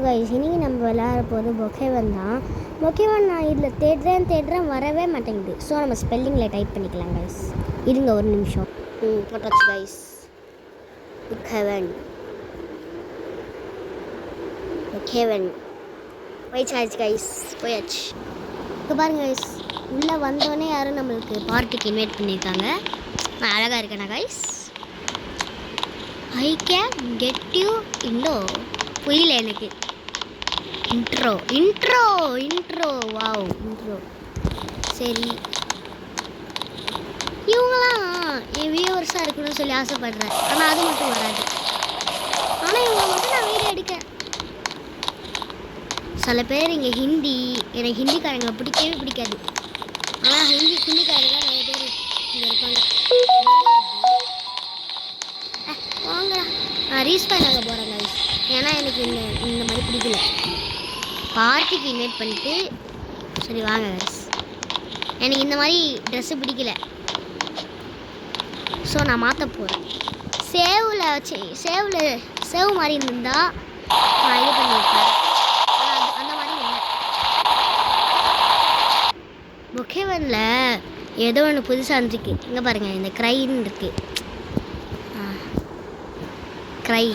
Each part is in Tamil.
கைஸ் இன்னைக்கு நம்ம விளையாட போது பொக்கேவன் தான். பொக்கேவன் நான் இதில் தேடுறேன் வரவே மாட்டேங்குது. ஸோ நம்ம ஸ்பெல்லிங்கில் டைப் பண்ணிக்கலாம் கைஸ். இருங்க ஒரு நிமிஷம். போட்டாச்சு கைஸ். பொக்கேவன் போயிடுச்சு கைஸ், போயாச்சு. இப்போ பாருங்க கைஸ், உள்ளே வந்தோடனே யாரும் நம்மளுக்கு பார்ட்டிக்கு இன்வைட் பண்ணியிருக்காங்க. நான் அழகாக இருக்கேனா guys? I can get you இன்னோ புரியல எனக்கு. Intro wow intro. சரி, இவங்களாம் என் வியூவர்ஸாக இருக்கணும்னு சொல்லி ஆசைப்படுறேன். ஆனால் அது மட்டும் வராது. ஆனால் இவங்க மட்டும் நான் வீடியோ எடுக்கேன். சில பேர் இங்கே எனக்கு ஹிந்திக்காரங்களை பிடிக்கவே பிடிக்காது. ஆனால் ஹிந்திக்காரங்க நிறைய பேர் இங்கே இருப்பாங்க. வாங்க, நான் ரீஸ்பேன் ஆக போகிறேன் கைஸ். ஏன்னா எனக்கு இந்த மாதிரி பிடிக்கல. பார்ட்டிக்கு இன்வைட் பண்ணிட்டு சரி வாங்க கைஸ். எனக்கு இந்த மாதிரி ட்ரெஸ்ஸு பிடிக்கல. ஸோ நான் மாற்ற போகிறேன். சேவ் மாதிரி இருந்தால் நான் இது பண்ணியிருப்பேன். அந்த மாதிரி இல்லை. பொக்கேவனில் ஏதோ ஒன்று புதுசாக இருந்துருக்கு. இங்கே பாருங்கள், இந்த க்ரைன்னு இருக்குது. க்ரை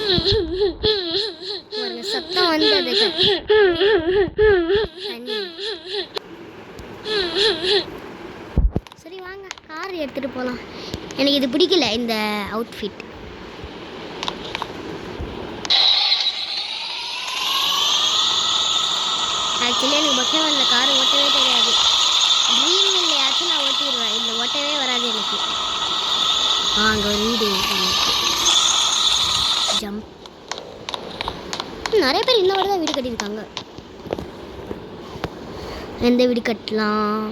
ஒரு சத்தம் வந்தது. சரி வாங்க, கார் எடுத்துகிட்டு போகலாம். எனக்கு இது பிடிக்கல, இந்த அவுட்ஃபிட். ஆக்சுவலி எனக்கு பொக்கேவனில் கார் ஓட்டவே தெரியாது. ட்ரீம் இல்லையாச்சும் நான் ஓட்டிடுவேன். இல்லை ஓட்டவே வராது எனக்கு. அங்கே ஒரு வீடு ஜம்ப். நிறைய பேர் இன்னொரு தான் வீடு கட்டியிருக்காங்க. எந்த வீடு கட்டலாம்?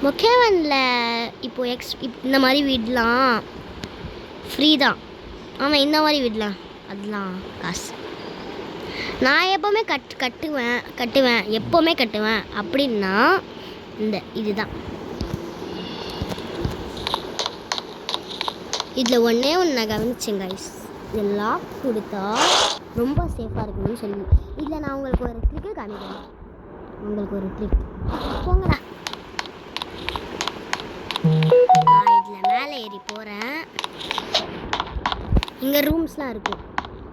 பொக்கேவனில் இப்போது இந்த மாதிரி வீடெலாம் ஃப்ரீ தான். ஆனால் இந்த மாதிரி வீடெலாம் அதெல்லாம் காசு. நான் எப்போவுமே கட்டுவேன் எப்போவுமே கட்டுவேன் அப்படின்னா இதுதான். இதில் ஒன்றே நான் கவனிச்சேன் கைஸ். இதில் லாக் கொடுத்தா ரொம்ப சேஃபாக இருக்கணும்னு சொல்லி இதில் நான் உங்களுக்கு ஒரு ட்ரிக்கு காமிக்கிறேன். உங்களுக்கு ஒரு ட்ரிக் போங்கடா. நான் இதில் மேலே ஏறி போகிறேன். இங்கே ரூம்ஸ்லாம் இருக்கும்.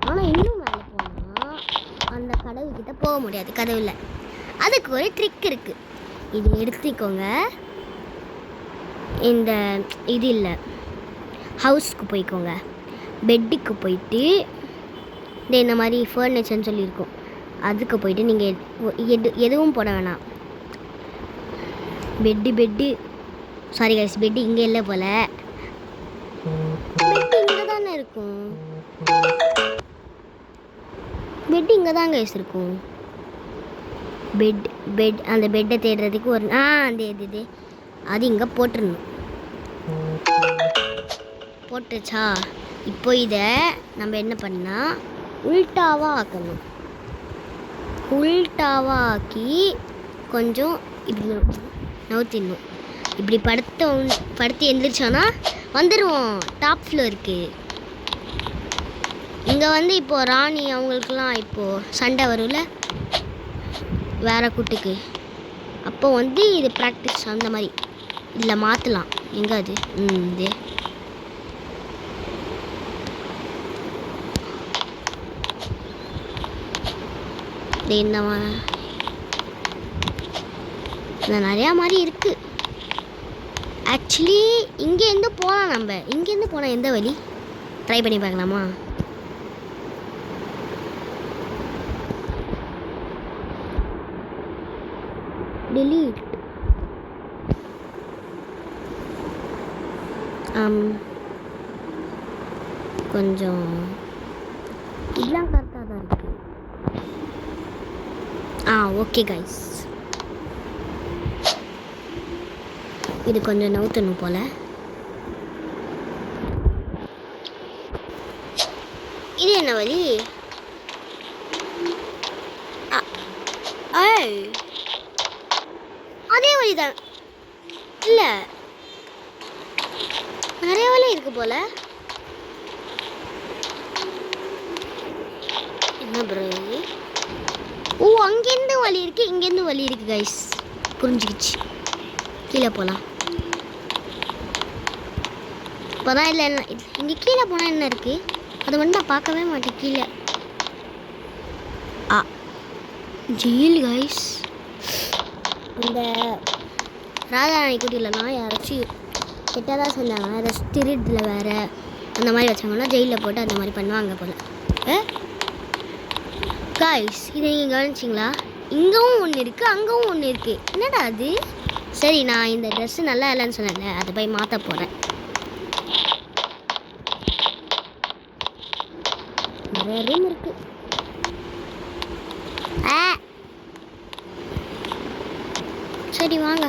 ஆனால் இன்னும் மேலே போனால் அந்த கதவுக்கிட்ட போக முடியாது. கதவில் அதுக்கு ஒரு ட்ரிக் இருக்குது. இது எடுத்துக்கோங்க. இது இல்லை, ஹவுஸ்க்கு போய்க்கோங்க. பெட்டுக்கு போயிட்டு இந்த மாதிரி ஃபர்னிச்சர்னு சொல்லியிருக்கோம். அதுக்கு போயிட்டு நீங்கள் எதுவும் போட வேணாம். பெட்டு சாரி கைஸ், பெட்டு இங்கே இல்லை போல். பெட்டு இங்கே தானே இருக்கும். பெட்டு இங்கே தான் கைஸ் இருக்கும். பெட் அந்த பெட்டை தேடுறதுக்கு ஒரு இது அது இங்கே போட்டுருணும். போட்டுச்சா? இப்போ இதை நம்ம என்ன பண்ணால் உல்டாவாக ஆக்கணும். உல்டாவாக ஆக்கி கொஞ்சம் இப்படி நவுத்திடணும். இப்படி படுத்து எழுந்திரிச்சோன்னா வந்துடுவோம் டாப் ஃப்ளோருக்கு. இங்கே இப்போது ராணி அவங்களுக்கெல்லாம் இப்போது சண்டை வரும்ல வேறு கூட்டுக்கு. அப்போ இது ப்ராக்டிஸ் அந்த மாதிரி இதில் மாற்றலாம். எங்கே அது? இது இந்த நிறையா மாதிரி இருக்குது. ஆக்சுவலி இங்கேருந்து போகலாம். நம்ம இங்கேருந்து போனால் எந்த வழி ட்ரை பண்ணி பார்க்கலாமா? delete கொஞ்சம் இதெல்லாம் கரெக்டாக தான் இருக்குது. ஓகே கைஸ், இது கொஞ்சம் நவுத்தணும் போல். இது என்ன வழி? அதே வழி தான். இல்லை, நிறைய வழி இருக்கு போல். என்ன ப்ரோ இது? ஓ, அங்கேருந்து வழி இருக்கு, இங்கேருந்து வழி இருக்கு கைஸ். புரிஞ்சுக்கிச்சு. கீழே போகலாம். இப்போதான் இல்லை இல்லை இங்கே கீழே போனால் என்ன இருக்கு? அதை வந்து நான் பார்க்கவே மாட்டேன். கீழே ஜெயில் கைஸ். இந்த ராஜாராணி குட்டிலலாம் யாராச்சும் கெட்டதாக செஞ்சாங்கன்னா ஏதாச்சும் திருட்டில் வேறு அந்த மாதிரி வச்சாங்கன்னா ஜெயிலில் போட்டு அந்த மாதிரி பண்ணுவாங்க போல். கைஸ், இதை நீங்கள் கவனிச்சிங்களா? இங்கவும் ஒன்று இருக்குது, அங்கவும் ஒன்று இருக்குது. என்னடா அது? சரி, நான் இந்த ட்ரெஸ்ஸு நல்லா இல்லைன்னு சொன்னேன்ல, அதை போய் மாற்ற போகிறேன். நிறைய ரூம் இருக்குது. சரி வாங்க.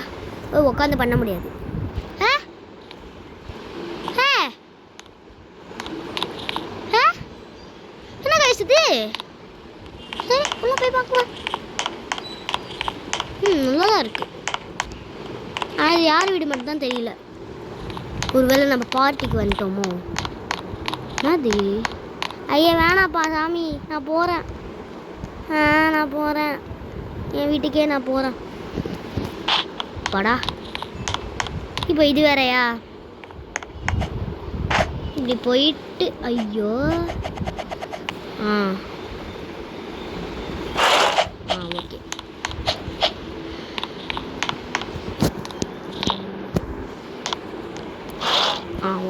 உட்காந்து பண்ண முடியாது. என்ன கைஸ் இது? சரி உள்ள போய் பார்க்கலாம். நல்லா தான் இருக்கு. அது யார் வீடு மட்டும் தான் தெரியல. ஒருவேளை நம்ம பார்ட்டிக்கு வந்துட்டோமோ? என்னது? ஐயா வேணாப்பா சாமி, நான் போகிறேன். நான் போகிறேன், என் வீட்டுக்கே நான் போகிறேன். படா, இப்போ இது வேறையா? இப்படி போயிட்டு ஐயோ. ஓகே.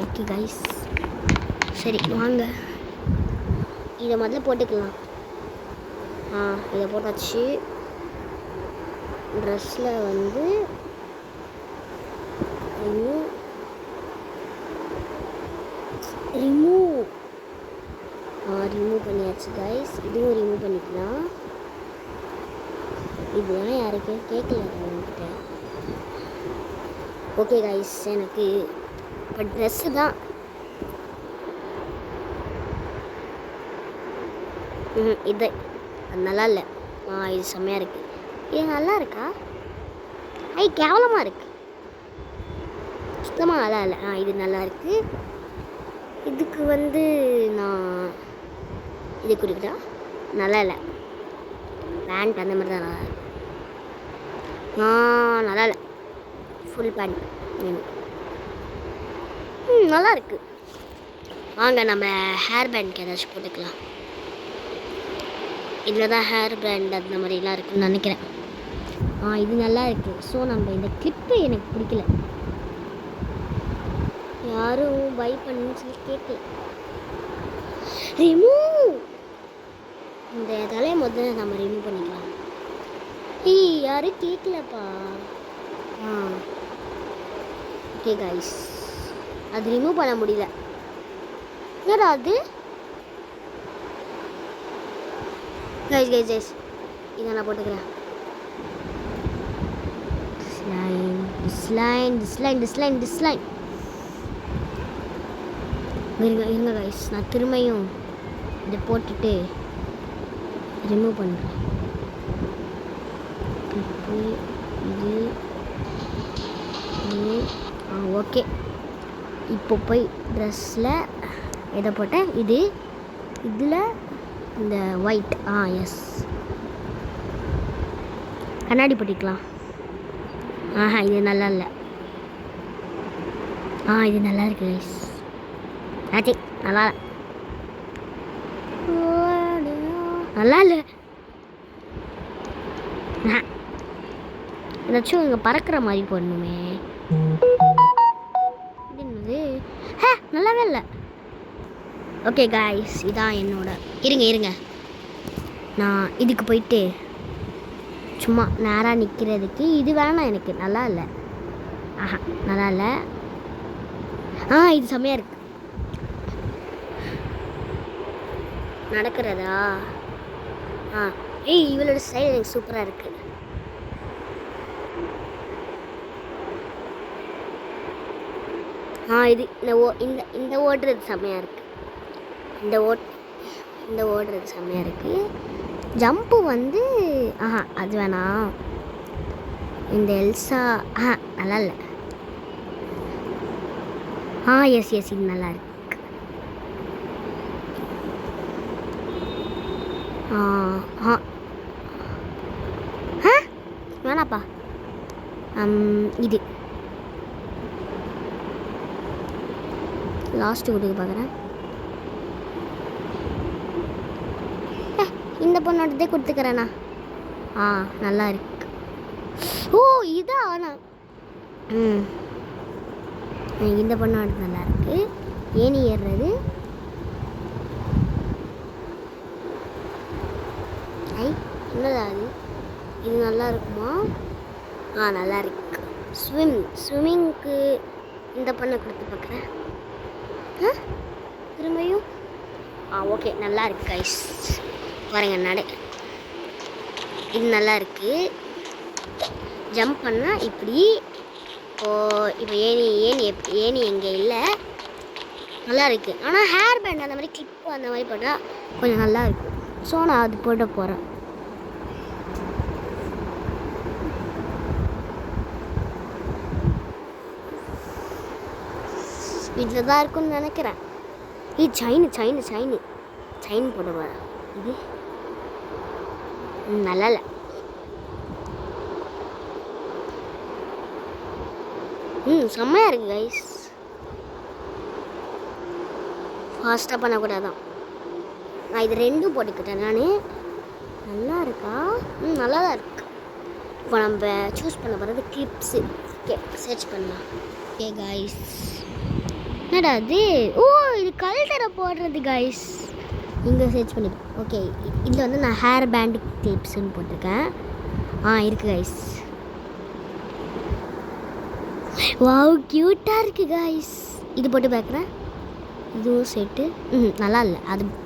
ஓகே கைஸ், சரி வாங்க இதை முதல்ல போட்டுக்கலாம். இதை போட்டாச்சு. ட்ரெஸ்ஸில் வந்து ரிமூவ் பண்ணியாச்சு கைஸ். இதுவும் ரிமூவ் பண்ணிக்கலாம். இதுதான் யாருக்கு கேட்கல என்கிட்ட. ஓகே கைஸ், எனக்கு இப்போ ட்ரெஸ்ஸு தான். இது அது நல்லா இல்லை. இது செம்மையாக இருக்குது. இது நல்லா இருக்கா? கேவலமாக இருக்குது, சுத்தமாக நல்லா இல்லை. இது நல்லா இருக்குது. இதுக்கு வந்து நான் இது கொடுக்குறா நல்லா இல்லை. பேண்ட் அந்த மாதிரி தான் நல்லா இருக்கு. நல்லா இல்லை. ஃபுல் பேண்ட் வேணும். நல்லா இருக்கு. வாங்க நம்ம ஹேர் பேண்ட்க்கு ஏதாச்சும் போட்டுக்கலாம். இதில் தான் ஹேர் பேண்ட் அந்த மாதிரிலாம் இருக்குன்னு நினைக்கிறேன். இது நல்லா இருக்குது. ஸோ நம்ம இந்த கிளிப்பு எனக்கு பிடிக்கல. யாரும் பை பண்ணுன்னு சொல்லி கேட்கல. ரிமூவ் இந்த தலையை முதல்ல நம்ம ரிமூவ் பண்ணிக்கலாம். யாரும் கேட்கலப்பா. ஓகே கைஸ், அது ரிமூவ் பண்ண முடியல. என்னடா அது? கைஸ் இதை நான் போட்டுக்கிறேன். டிஸ்லைன். இருங்க கைஸ், நான் திரும்பியும் இதை போட்டுட்டு ரிமூவ் பண்ணுறேன். இது ஓகே. இப்போ போய் ட்ரெஸ்ஸில் எதை போட்டேன்? இதில் இந்த ஒயிட். எஸ், கண்ணாடி போட்டிக்கலாம். இது நல்லா இல்லை. இது நல்லா இருக்கு கைஸ். ஆச்சு, நல்லா இல்லை. ஏதாச்சும் இங்கே பறக்கிற மாதிரி போடணுமே. என்னது? நல்லாவே இல்லை. ஓகே காய்ஸ், இதான் என்னோட. இருங்க நான் இதுக்கு போயிட்டு சும்மா நேராக நிற்கிறதுக்கு இது வேணாம். எனக்கு நல்லா இல்லை. நல்லா இல்லை. இது செம்மையாக இருக்கு. நடக்கிறதா? இவளோட ஸ்டைல் எனக்கு சூப்பராக இருக்குது. இது இந்த ஓடுறது செம்மையாக இருக்குது. இந்த ஓடுறது செம்மையாக இருக்குது. ஜம்ப்பு வந்து அது வேணாம். இந்த எல்சா நல்லா இல்லை. எஸ் இது நல்லா இருக்கு. ஆ வேணாப்பா. இது லாஸ்ட்டு கொடுக்க பார்க்குறேன். இந்த பொண்ணோடதே கொடுத்துக்கிறேண்ணா. நல்லா இருக்கு. ஓ இதா ஆனால் இந்த பொண்ணோட நல்லா இருக்கு. ஏணி ஏறுறது என்னதா அது? இது நல்லா இருக்குமா? நல்லா இருக்கு. ஸ்விம்மிங்க்கு இந்த பொண்ணை கொடுத்து பார்க்குறேன். திரும்பியும் ஓகே நல்லா இருக்கு கைஸ். பாருங்க நடை இது நல்லா இருக்கு. ஜம்ப் பண்ணால் இப்படி. இப்போ ஏணி எங்கே இல்லை. நல்லா இருக்குது. ஆனால் ஹேர் பேண்ட் அந்த மாதிரி கிளிப்பு அந்த மாதிரி போட்டால் கொஞ்சம் நல்லா இருக்கும். ஸோ நான் அது போட போகிறேன். வீட்டில் தான் இருக்குன்னு நினைக்கிறேன். இது செயின் போட போகிறேன். இது நல்லா இல்லை. செம்மையாக இருக்குது கைஸ். ஃபாஸ்ட்டாக பண்ணக்கூடாதான். நான் இது ரெண்டும் போட்டுக்கிட்டேன். நான் நல்லா இருக்கா? நல்லா தான் இருக்கு. இப்போ நம்ம சூஸ் பண்ண போகிறது கிளிப்ஸு. ஓகே சர்ச் பண்ணலாம். ஓகே கைஸ் என்னடா அது? இது கல்தரை போடுறது கைஸ். இங்கே சர்ச் பண்ணி ஓகே இதில் வந்து நான் ஹேர் பேண்டு கிளிப்ஸுன்னு போட்டிருக்கேன். இருக்குது கைஸ். வாவ் க்யூட்டாக இருக்குது கைஸ். இது போட்டு பார்க்குறேன். இதுவும் செட்டு நல்லா இல்லை.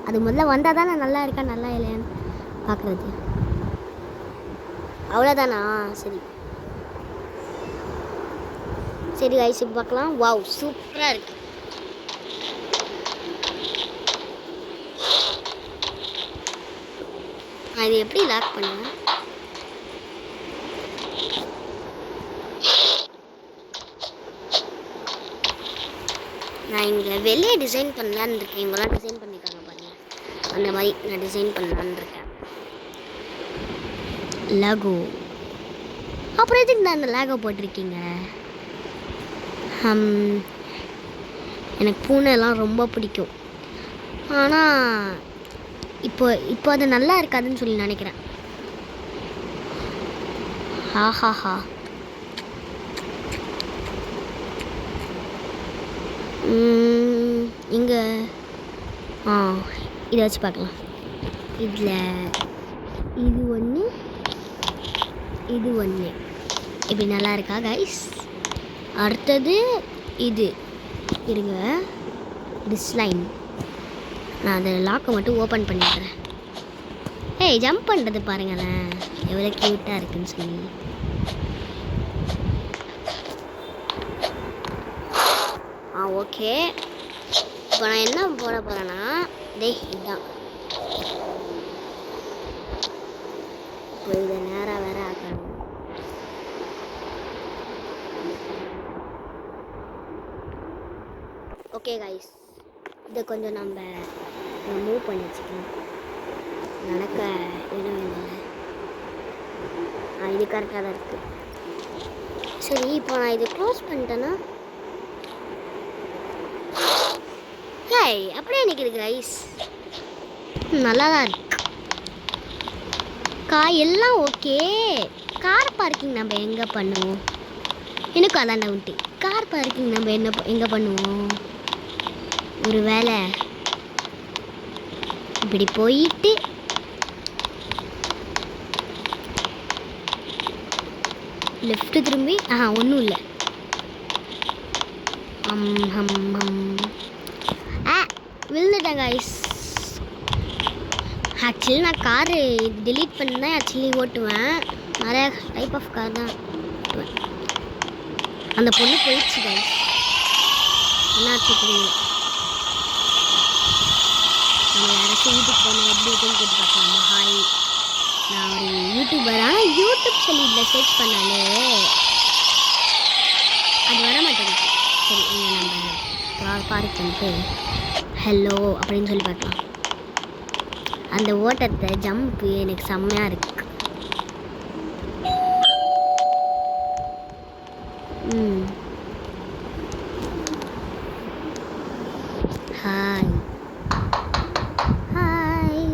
அது முதல்ல வந்தால் தான் நான் நல்லா இருக்கா நல்லா இல்லையான்னு பார்க்குறது. அவ்வளோதானா? சரி கைஸ் இப்போ பார்க்கலாம். வாவ் சூப்பராக இருக்குது. நான் இது எப்படி லாக் பண்ணுவேன்? நான் இங்கே வெளியே டிசைன் பண்ணலான்னு இருக்கேன். இவங்களாம் டிசைன் பண்ணியிருக்காங்க பாருங்கள். அந்த மாதிரி நான் டிசைன் பண்ணலான்னு இருக்கேன். லாகோ. அப்புறம் எதுக்கு நான் அந்த லாகோ போட்டிருக்கீங்க? எனக்கு பூனைலாம் ரொம்ப பிடிக்கும். ஆனால் இப்போ அது நல்லா இருக்காதுன்னு சொல்லி நினைக்கிறேன். ஹாஹாஹா. இங்கே இதை வச்சு பார்க்கலாம். இதில் இது ஒன்று இப்படி நல்லா இருக்கா கைஸ்? அடுத்தது இது இருங்க. டிஸ்லைன். நான் அதை லாக்கை மட்டும் ஓப்பன் பண்ணிக்கிறேன். ஜம்ப் பண்ணுறது பாருங்களேன் எவ்வளோ க்யூட்டாக இருக்குன்னு சொல்லி. ஓகே இப்போ நான் என்ன போட போகிறேன்னா இதுதான். இப்போ இதை நேராக வேற ஆக்கணும். ஓகே கைஸ் இதை கொஞ்சம் நம்ம மூவ் பண்ணி வச்சுக்கலாம். நடக்க இடம் இல்லை. இது கரெக்டாக தான் இருக்குது. சரி இப்போ நான் இதை க்ளோஸ் பண்ணிட்டேன்னா அப்படியே நிற்கிது கைஸ். நல்லா தான் இருக்கு. எல்லாம் ஓகே. கார் பார்க்கிங் நம்ம எங்கே பண்ணுவோம்? எனக்கும் அதான் டவுட்டு. கார் பார்க்கிங் நம்ம எங்கே பண்ணுவோம்? ஒரு வேளை இப்படி போயிட்டு லெஃப்ட்டு திரும்பி ஒன்றும் இல்லை. விழுந்துட்டேன் கைஸ். ஆக்சுவலி நான் காரு டெலீட் பண்ணி தான் ஓட்டுவேன். நிறையா டைப் ஆஃப் கார் தான் ஓட்டுவேன். அந்த பொண்ணு போயிடுச்சு கைஸ். என்னாச்சு தெரியும். நம்ம யாராச்சும் வீட்டுக்கு போனால் எப்படி இருக்குன்னு கேட்டு பார்க்கலாமா? ஹாய் நான் ஒரு யூடியூபர். ஆனால் யூடியூப் சொல்லி இதில் சர்ச் பண்ணாலே அது வர மாட்டேங்குது. சரி இங்கே நம்ம பார்க் பண்ணிட்டு ஹலோ அப்படின்னு சொல்லி பார்க்கலாம். அந்த ஓட்டத்தை ஜம்ப்பு எனக்கு செம்மையாக இருக்கு. Hi hi.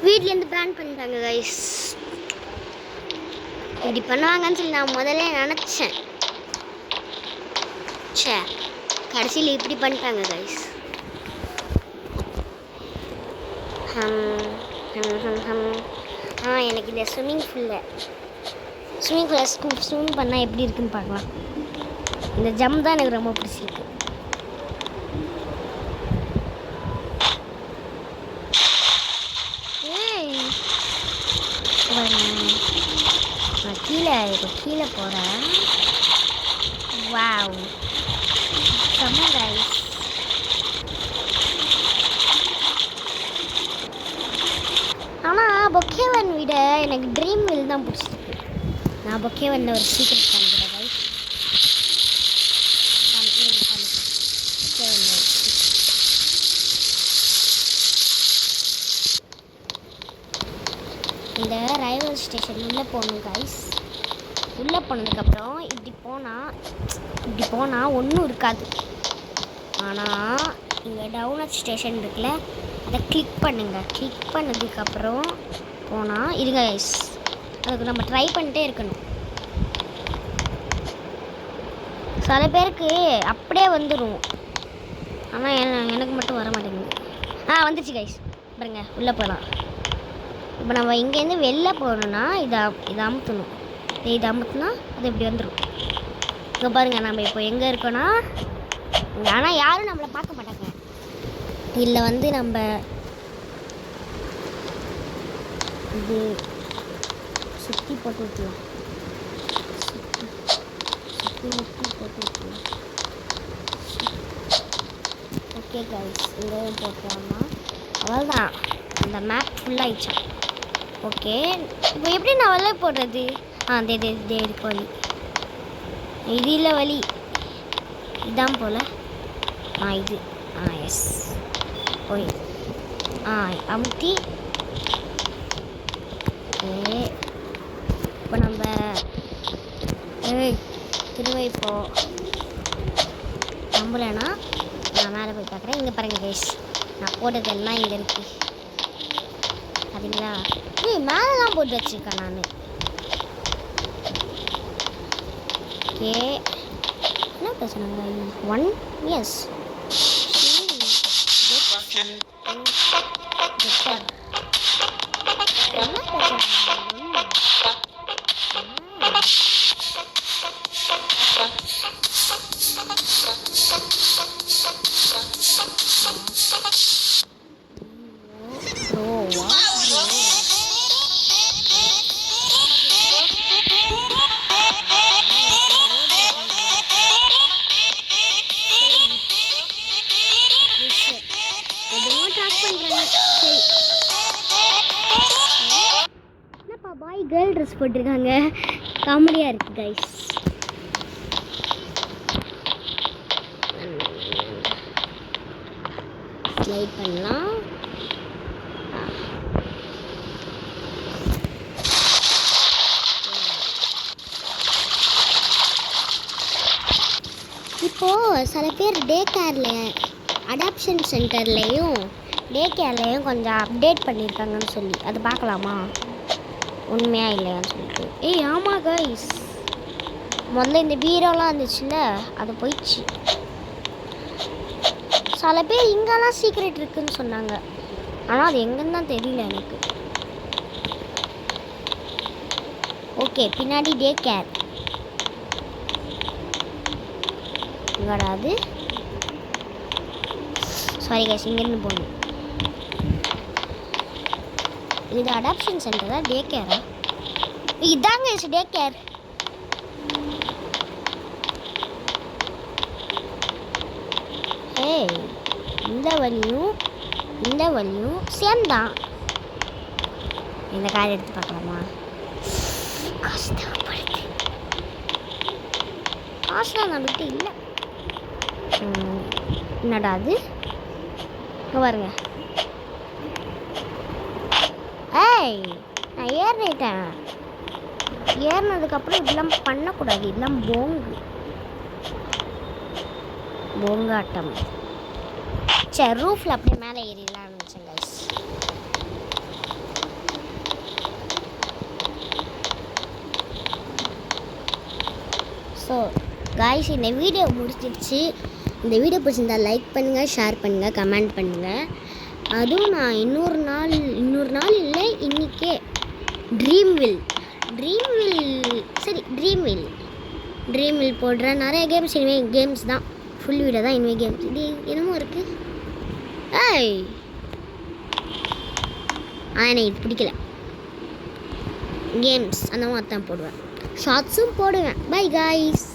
வீட்லேருந்து பிளான் பண்ணிட்டாங்க கைஸ். இப்படி பண்ணுவாங்கன்னு சொல்லி நான் முதல்ல நினச்சேன். சே, கடைசியில் இப்படி பண்ணிட்டாங்க கைஸ். எனக்கு இந்த ஸ்விம்மிங் பூலில் ஸ்விம் பண்ணால் எப்படி இருக்குன்னு பார்க்கலாம். இந்த ஜம்ப் தான் எனக்கு ரொம்ப பிடிச்சிருக்கு. நான் கீழே போகிறேன். வாவ், செம்ம கைஸ். ஆனால் பொக்கேவன் விட எனக்கு ட்ரீம் வில் தான் பிடிச்சிருக்கு. நான் பொக்கேவனில் ஒரு சீக்கிரம் காமிக்கிறேன் கைஸ். இந்த ரயில்வே ஸ்டேஷன் உள்ளே போகணும் கைஸ். உள்ளே போனதுக்கப்புறம் இப்படி போனால் ஒன்றும் இருக்காது. ஆனால் இங்கே டவுனட் ஸ்டேஷன் இருக்குல்ல, அதை கிளிக் பண்ணுங்கள். கிளிக் பண்ணதுக்கப்புறம் போனால் இருங்க கைஸ், அதுக்கு நம்ம ட்ரை பண்ணிட்டே இருக்கணும். சில பேருக்கு அப்படியே வந்துடும், ஆனால் எனக்கு மட்டும் வர மாட்டேங்குது. வந்துச்சு கைஸ், பாருங்க உள்ளே போகலாம். இப்போ நம்ம இங்கேருந்து வெளில போகணுன்னா இதை அமுத்தணும். இதை அமுத்துனா அது இப்படி வந்துடும். இங்கே பாருங்கள், நம்ம இப்போ எங்கே இருக்கோன்னா இங்கே. ஆனால் யாரும் நம்மளை பார்க்க மாட்டாங்க. இதில் வந்து நம்ம இது சுற்றி போட்டு விட்டுலாம். சுற்றி போட்டு விட்டுலாம். ஓகே கைஸ், இங்கேயும் போட்டோம்னா அவ்வளோதான், அந்த மேப் ஃபுல்லாகிடுச்சா. ஓகே, இப்போ எப்படி நான் வெளில போடுறது? இருக்கு வழி. இது இல்லை வழி, இதான் போல். இது எஸ். ஓய் அமுத்தி. ஓகே, இப்போ நம்ம திரும்ப இப்போ நம்பலைன்னா நான் மேலே போய் பார்க்குறேன். இங்கே பாருங்கள் கைஸ், நான் போட்டதெல்லாம் இங்கே இருக்குது பார்த்தீங்களா? மேலே தான் போட்டு வச்சுருக்கேன் நான். ஓகே, என்ன பேசுகிறாங்க? 1 எஸ் பாய் கேர்ள் ட்ரெஸ் போட்டிருக்காங்க, காமெடியாக இருக்குது கைஸ். ஸ்லைட் பண்ணலாம். இப்போது சில பேர் டே கேரில் அடாப்ஷன் சென்டர்லேயும் டே கேர்லேயும் கொஞ்சம் அப்டேட் பண்ணியிருக்காங்கன்னு சொல்லி அது பார்க்கலாமா, உண்மையா இல்லையான்னு சொல்லிட்டு. ஆமாம் கைஸ், முதல்ல இந்த பீரோலாம் இருந்துச்சுல்ல, அது போயிடுச்சு. சில பேர் இங்கெல்லாம் சீக்ரெட் இருக்குதுன்னு சொன்னாங்க, ஆனால் அது எங்கன்னு தான் தெரியல எனக்கு. ஓகே, பின்னாடி டே கேர் இங்கடாது. சாரி கைஸ், இங்கேருந்து போகணும். இது அடாப்ஷன் சென்டரா டே கேரா? இதாங்க டே கேர். இந்த வழியும் சேம் தான். இந்த கார் எடுத்து பார்க்கலாமா? காசு தேவைப்படுது. காசுலாம் நம்மகிட்ட இல்லை. என்னடா அது இங்கே பாருங்க. ஏய் நான் ஏறிட்டேன். ஏறினதுக்கப்புறம் இதெல்லாம் பண்ணக்கூடாது. இதெல்லாம் போங்காட்டம். சரி ரூஃபில் அப்படியே மேலே ஏறிடலாம்னு நினச்சேன் கைஸ். ஸோ கைஸ் இந்த வீடியோ முடிச்சிடுச்சு. இந்த வீடியோ பிடிச்சிருந்தா லைக் பண்ணுங்கள், ஷேர் பண்ணுங்கள், கமெண்ட் பண்ணுங்கள். அதுவும் நான் இன்னொரு நாள் இல்லை இன்றைக்கே ட்ரீம்வில் போடுறேன். நிறைய கேம்ஸ் இனிமேல் கேம்ஸ் தான், ஃபுல் வீடியோ தான் இனிமேல் கேம்ஸ். இது என்னமோ இருக்குது. எனக்கு இது பிடிக்கல. கேம்ஸ் அந்த மாதிரி தான் போடுவேன், ஷார்ட்ஸும் போடுவேன். By guys.